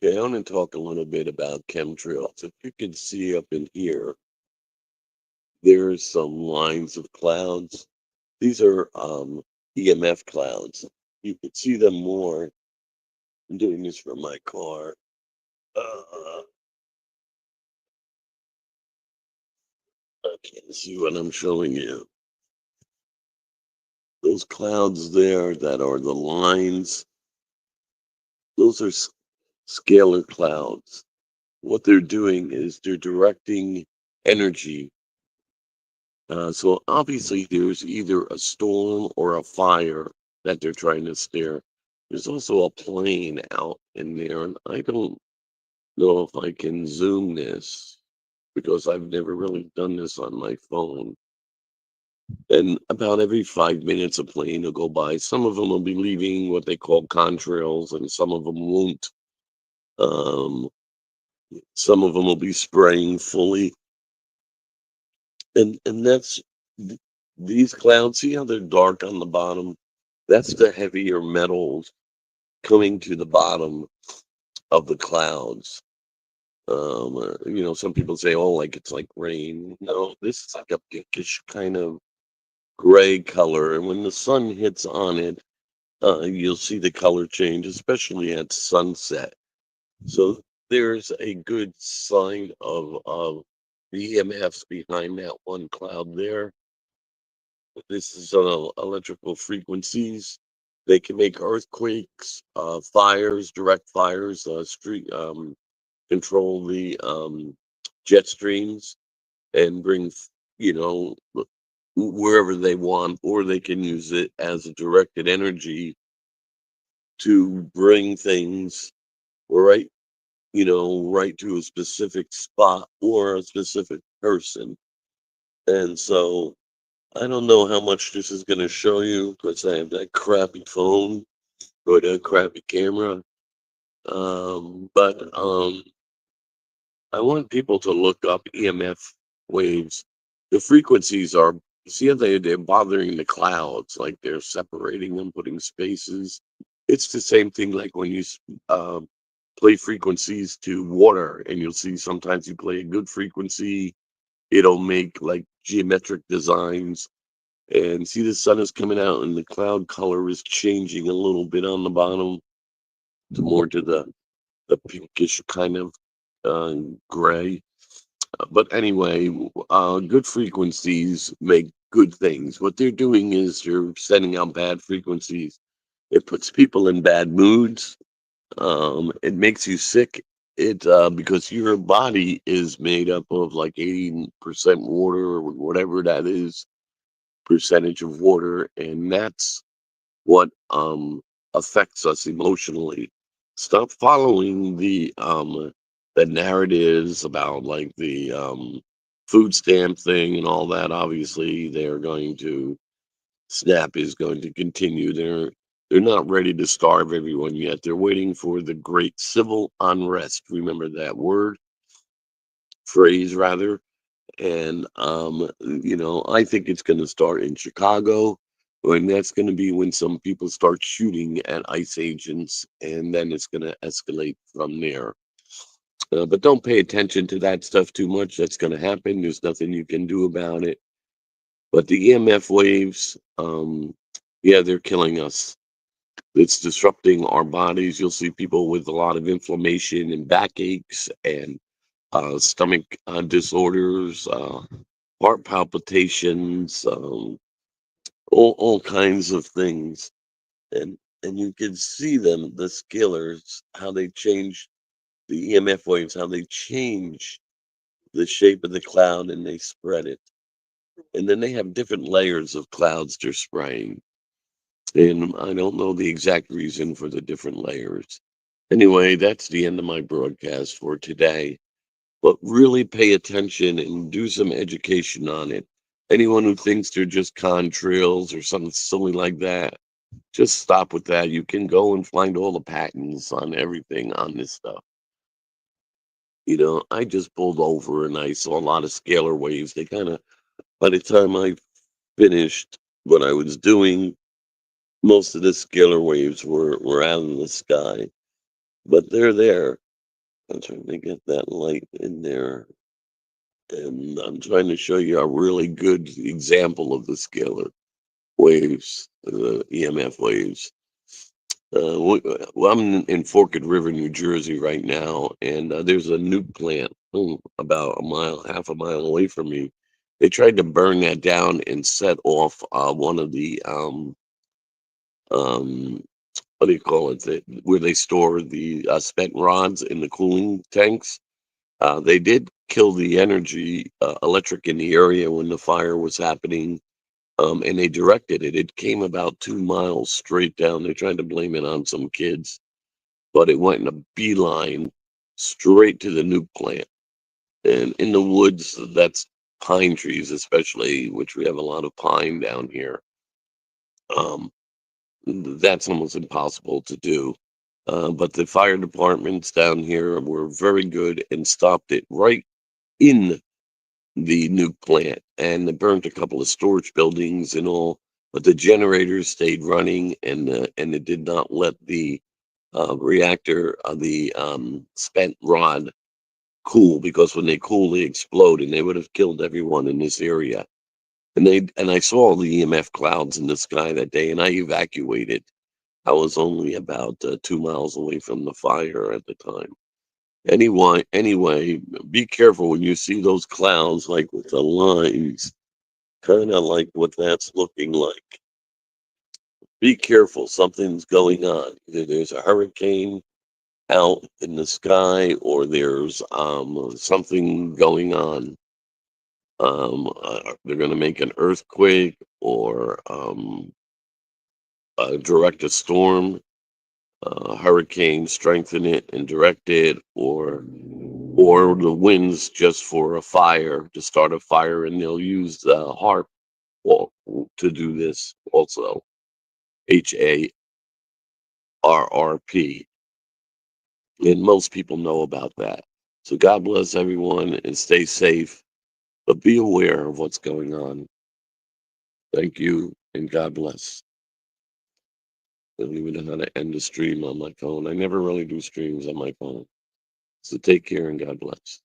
Okay, I want to talk a little bit about chemtrails. If you can see up in here, there's some lines of clouds. These are EMF clouds. You can see them more. I'm doing this from my car. Uh, I can't see what I'm showing you. Those clouds there that are the lines, those are scalar clouds. What they're doing is they're directing energy. So obviously, there's either a storm or a fire that they're trying to steer. There's also a plane out in there, and I don't know if I can zoom this because I've never really done this on my phone. And about every 5 minutes, a plane will go by. Some of them will be leaving what they call contrails, and some of them won't. Um, some of them will be spraying fully, and that's these clouds. See how they're dark on the bottom? That's the heavier metals coming to the bottom of the clouds. Some people say, "Oh, like it's like rain." No, this is like a pinkish kind of gray color, and when the sun hits on it, you'll see the color change, especially at sunset. So there's a good sign of the EMFs behind that one cloud there. This is electrical frequencies. They can make earthquakes, fires, direct fires, street control the jet streams and bring, you know, wherever they want, or they can use it as a directed energy to bring things right, right to a specific spot or a specific person. And so I don't know how much this is going to show you because I have that crappy phone or that crappy camera. But I want people to look up EMF waves. The frequencies are, see how they're bothering the clouds, like they're separating them, putting spaces. It's the same thing like when you play frequencies to water, and you'll see sometimes you play a good frequency, it'll make like geometric designs. And see, the sun is coming out, and the cloud color is changing a little bit on the bottom to more to the pinkish kind of gray. But anyway, good frequencies make good things. What they're doing is they're sending out bad frequencies. It puts people in bad moods. It makes you sick. It because your body is made up of like 80% water or whatever that is, percentage of water, and that's what affects us emotionally. Stop following the narratives about like the food stamp thing and all that. Obviously, they're going to SNAP is going to continue. They're not ready to starve everyone yet. They're waiting for the great civil unrest. Remember that phrase rather. And I think it's going to start in Chicago, and that's going to be when some people start shooting at ICE agents, and then it's going to escalate from there. But don't pay attention to that stuff too much. That's going to happen. There's nothing you can do about it. But the EMF waves, yeah, they're killing us. It's disrupting our bodies. You'll see people with a lot of inflammation and backaches and stomach disorders, heart palpitations, all kinds of things. And you can see them, the scalars, how they change the EMF waves, how they change the shape of the cloud and they spread it. And then they have different layers of clouds they're spraying. And I don't know the exact reason for the different layers. Anyway, that's the end of my broadcast for today. But really pay attention and do some education on it. Anyone who thinks they're just contrails or something silly like that, just stop with that. You can go and find all the patents on everything on this stuff. I just pulled over and I saw a lot of scalar waves. They kind of, by the time I finished what I was doing, most of the scalar waves were out in the sky, but they're there. I'm trying to get that light in there. And I'm trying to show you a really good example of the scalar waves, the EMF waves. Well, I'm in Forked River, New Jersey right now, and there's a nuke plant about a mile, half a mile away from me. They tried to burn that down and set off one of the um, what do you call it? Where they store the spent rods in the cooling tanks. They did kill the energy electric in the area when the fire was happening, and they directed it. It came about 2 miles straight down. They're trying to blame it on some kids, but it went in a beeline straight to the nuke plant. And in the woods, that's pine trees, especially, which we have a lot of pine down here. Um, that's almost impossible to do. But the fire departments down here were very good and stopped it right in the nuke plant, and it burned a couple of storage buildings and all. But the generators stayed running, and it did not let the reactor, the spent rod, cool, because when they cool, they explode, and they would have killed everyone in this area. And I saw all the EMF clouds in the sky that day, and I evacuated. I was only about 2 miles away from the fire at the time. Anyway, be careful when you see those clouds, like with the lines, kind of like what that's looking like. Be careful, something's going on. Either there's a hurricane out in the sky, or there's something going on. They're going to make an earthquake, or direct a storm, hurricane, strengthen it and direct it, or the winds just for a fire, to start a fire, and they'll use the harp to do this also. HARRP, and most people know about that. So God bless everyone and stay safe, but be aware of what's going on. Thank you and God bless. I don't even know how to end the stream on my phone. I never really do streams on my phone. So take care and God bless.